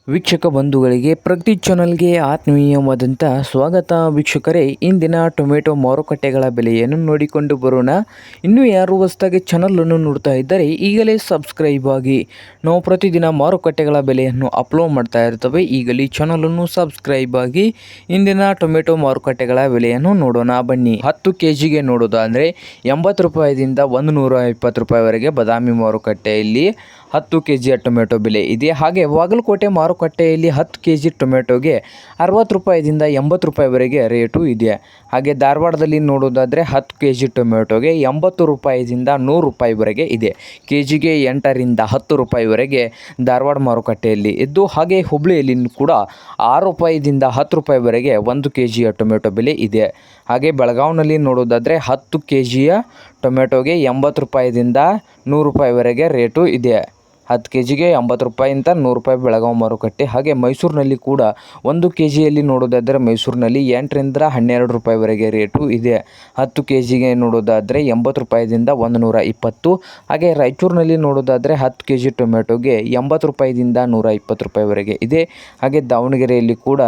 ವೀಕ್ಷಕ ಬಂಧುಗಳಿಗೆ ಪ್ರಗತಿ ಚಾನಲ್ಗೆ ಆತ್ಮೀಯವಾದಂಥ ಸ್ವಾಗತ. ವೀಕ್ಷಕರೇ, ಇಂದಿನ ಟೊಮೆಟೊ ಮಾರುಕಟ್ಟೆಗಳ ಬೆಲೆಯನ್ನು ನೋಡಿಕೊಂಡು ಬರೋಣ. ಇನ್ನೂ ಯಾರು ಹೊಸದಾಗಿ ಚಾನಲನ್ನು ನೋಡ್ತಾ ಇದ್ದರೆ ಈಗಲೇ ಸಬ್ಸ್ಕ್ರೈಬ್ ಆಗಿ. ನಾವು ಪ್ರತಿದಿನ ಮಾರುಕಟ್ಟೆಗಳ ಬೆಲೆಯನ್ನು ಅಪ್ಲೋಡ್ ಮಾಡ್ತಾ ಇರ್ತವೆ. ಈಗಲೇ ಚಾನಲನ್ನು ಸಬ್ಸ್ಕ್ರೈಬ್ ಆಗಿ. ಇಂದಿನ ಟೊಮೆಟೊ ಮಾರುಕಟ್ಟೆಗಳ ಬೆಲೆಯನ್ನು ನೋಡೋಣ ಬನ್ನಿ. 10 kgಗೆ ನೋಡೋದಾದರೆ 80 ರೂಪಾಯಿದಿಂದ 120 ರೂಪಾಯಿವರೆಗೆ ಬಾದಾಮಿ ಮಾರುಕಟ್ಟೆಯಲ್ಲಿ 10 kg ಟೊಮೆಟೊ ಬೆಲೆ ಇದೆ. ಹಾಗೆ ಬಾಗಲಕೋಟೆ ಮಾರುಕಟ್ಟೆಯಲ್ಲಿ 10 kg ಟೊಮೆಟೊಗೆ 60 ರೂಪಾಯಿದಿಂದ 80 ರೂಪಾಯಿವರೆಗೆ ರೇಟು ಇದೆ. ಹಾಗೆ ಧಾರವಾಡದಲ್ಲಿ ನೋಡೋದಾದರೆ 10 kg ಟೊಮೆಟೊಗೆ 80 ರೂಪಾಯಿದಿಂದ 100 ರೂಪಾಯಿವರೆಗೆ ಇದೆ. ಕೆಜಿಗೆ 8 ರಿಂದ 10 ರೂಪಾಯಿವರೆಗೆ ಧಾರವಾಡ ಮಾರುಕಟ್ಟೆಯಲ್ಲಿ ಇದ್ದು, ಹಾಗೆ ಹುಬ್ಬಳ್ಳಿಯಲ್ಲಿ ಕೂಡ 6 ರೂಪಾಯಿದಿಂದ 10 ರೂಪಾಯಿವರೆಗೆ 1 kg ಟೊಮೆಟೊ ಬೆಲೆ ಇದೆ. ಹಾಗೆ ಬೆಳಗಾವಿನಲ್ಲಿ ನೋಡೋದಾದರೆ 10 kg ಟೊಮೆಟೊಗೆ 80 ರೂಪಾಯಿದಿಂದ 100 ರೂಪಾಯಿವರೆಗೆ ರೇಟು ಇದೆ. 10 kgಗೆ 80 ರೂಪಾಯಿಯಿಂದ 100 ರೂಪಾಯಿ ಬೆಳಗಾವಿ ಮಾರುಕಟ್ಟೆ. ಹಾಗೆ ಮೈಸೂರಿನಲ್ಲಿ ಕೂಡ 1 kgಯಲ್ಲಿ ನೋಡೋದಾದರೆ ಮೈಸೂರಿನಲ್ಲಿ 8 ರಿಂದ 12 ರೂಪಾಯಿವರೆಗೆ ರೇಟು ಇದೆ. 10 kgಗೆ ನೋಡೋದಾದರೆ 80 ರೂಪಾಯಿದಿಂದ 120. ಹಾಗೆ ರಾಯಚೂರಿನಲ್ಲಿ ನೋಡೋದಾದರೆ 10 kg ಟೊಮೆಟೊಗೆ 80 ರೂಪಾಯಿದಿಂದ 120 ರೂಪಾಯಿವರೆಗೆ ಇದೆ. ಹಾಗೆ ದಾವಣಗೆರೆಯಲ್ಲಿ ಕೂಡ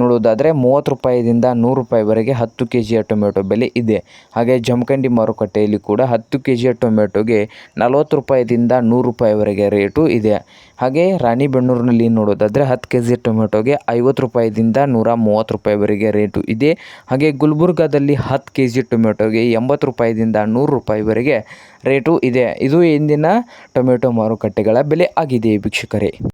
ನೋಡೋದಾದರೆ 30 ರೂಪಾಯಿದಿಂದ 100 ರೂಪಾಯಿವರೆಗೆ 10 kg ಟೊಮೆಟೊ ಬೆಲೆ ಇದೆ. ಹಾಗೆ ಜಮಖಂಡಿ ಮಾರುಕಟ್ಟೆಯಲ್ಲಿ ಕೂಡ 10 kg ಟೊಮೆಟೊಗೆ 40 ರೂಪಾಯಿದಿಂದ 100 ರೂಪಾಯಿವರೆಗೆ ರೇಟು ಇದೆ. ಹಾಗೆ ರಾಣಿಬೆನ್ನೂರಿನಲ್ಲಿ ನೋಡೋದಾದರೆ 10 kg ಟೊಮೆಟೊಗೆ 50 ರೂಪಾಯಿದಿಂದ 130 ರೂಪಾಯಿವರೆಗೆ ರೇಟು ಇದೆ. ಹಾಗೆ ಗುಲ್ಬರ್ಗಾದಲ್ಲಿ 10 kg ಟೊಮೆಟೊಗೆ 80 ರೂಪಾಯಿದಿಂದ 100 ರೂಪಾಯಿವರೆಗೆ ರೇಟು ಇದೆ. ಇದು ಇಂದಿನ ಟೊಮೆಟೊ ಮಾರುಕಟ್ಟೆಗಳ ಬೆಲೆ ಆಗಿದೆ ವೀಕ್ಷಕರೇ.